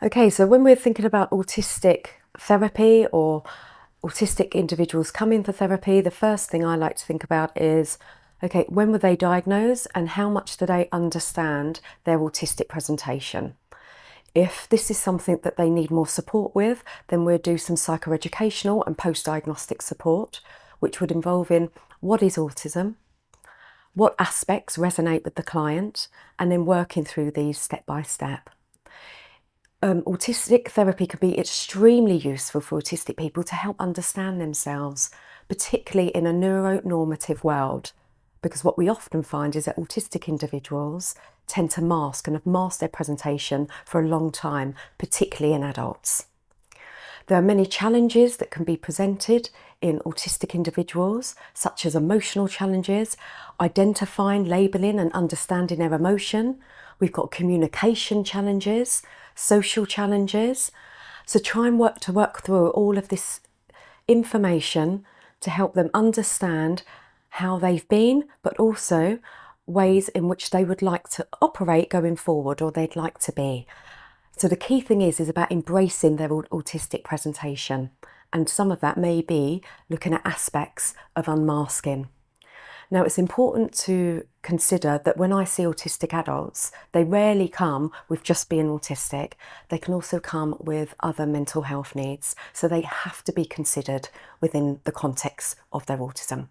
Okay, so when we're thinking about autistic therapy or autistic individuals coming for therapy, the first thing I like to think about is, okay, when were they diagnosed and how much do they understand their autistic presentation? If this is something that they need more support with, then we'll do some psychoeducational and post-diagnostic support, which would involve in what is autism, what aspects resonate with the client, and then working through these step by step. Autistic therapy can be extremely useful for autistic people to help understand themselves, particularly in a neuronormative world, because what we often find is that autistic individuals tend to mask and have masked their presentation for a long time, particularly in adults. There are many challenges that can be presented in autistic individuals, such as emotional challenges, identifying, labelling and understanding their emotion. We've got communication challenges, social challenges. So try and work through all of this information to help them understand how they've been, but also ways in which they would like to operate going forward or they'd like to be. So the key thing is about embracing their autistic presentation. And some of that may be looking at aspects of unmasking. Now, it's important to consider that when I see autistic adults, they rarely come with just being autistic. They can also come with other mental health needs. So they have to be considered within the context of their autism.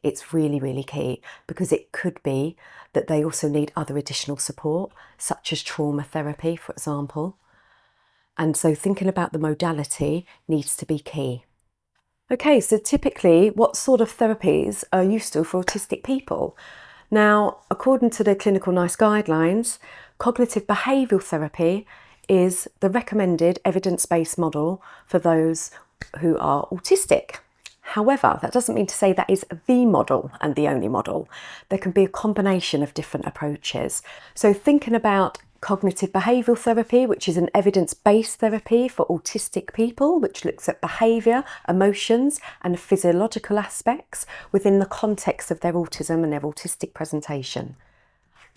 It's really, really key, because it could be that they also need other additional support, such as trauma therapy, for example. And so thinking about the modality needs to be key. Okay, so typically, what sort of therapies are useful for autistic people? Now, according to the Clinical NICE guidelines, cognitive behavioural therapy is the recommended evidence-based model for those who are autistic. However, that doesn't mean to say that is the model and the only model. There can be a combination of different approaches. So thinking about cognitive behavioural therapy, which is an evidence-based therapy for autistic people, which looks at behaviour, emotions and physiological aspects within the context of their autism and their autistic presentation.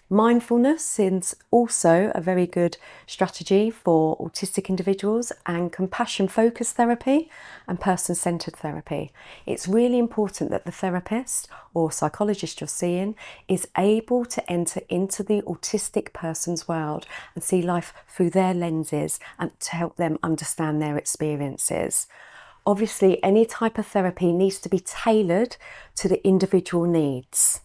Mindfulness is also a very good strategy for autistic individuals, and compassion-focused therapy and person-centred therapy. It's really important that the therapist or psychologist you're seeing is able to enter into the autistic person's world and see life through their lenses and to help them understand their experiences. Obviously, any type of therapy needs to be tailored to the individual needs.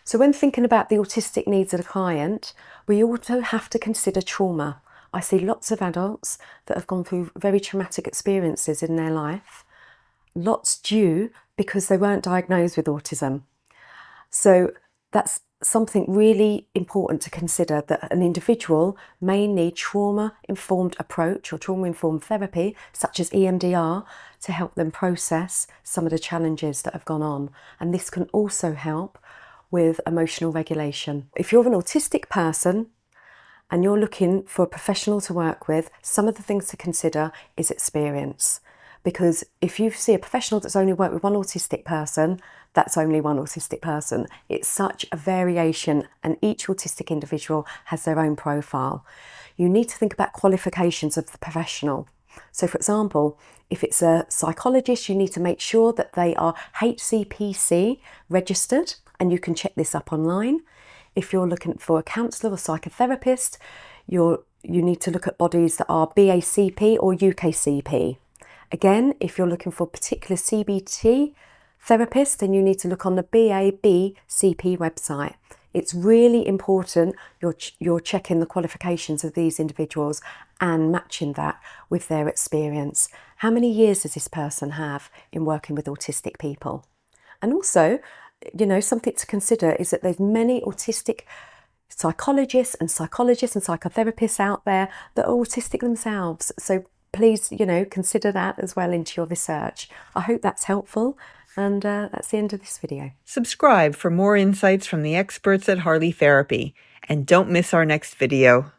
So when thinking about the autistic needs of the client, we also have to consider trauma. I see lots of adults that have gone through very traumatic experiences in their life, lots due because they weren't diagnosed with autism. So that's something really important to consider, that an individual may need trauma-informed approach or trauma-informed therapy, such as EMDR, to help them process some of the challenges that have gone on. And this can also help with emotional regulation. If you're an autistic person and you're looking for a professional to work with, some of the things to consider is experience. Because if you see a professional that's only worked with one autistic person, that's only one autistic person. It's such a variation, and each autistic individual has their own profile. You need to think about qualifications of the professional. So for example, if it's a psychologist, you need to make sure that they are HCPC registered, and you can check this up online. If you're looking for a counsellor or psychotherapist, you need to look at bodies that are BACP or UKCP. Again, if you're looking for a particular CBT therapist, then you need to look on the BABCP website. It's really important you're checking the qualifications of these individuals and matching that with their experience. How many years does this person have in working with autistic people? And also, something to consider is that there's many autistic psychologists and psychotherapists out there that are autistic themselves. So please, consider that as well into your research. I hope that's helpful. And that's the end of this video. Subscribe for more insights from the experts at Harley Therapy, and don't miss our next video.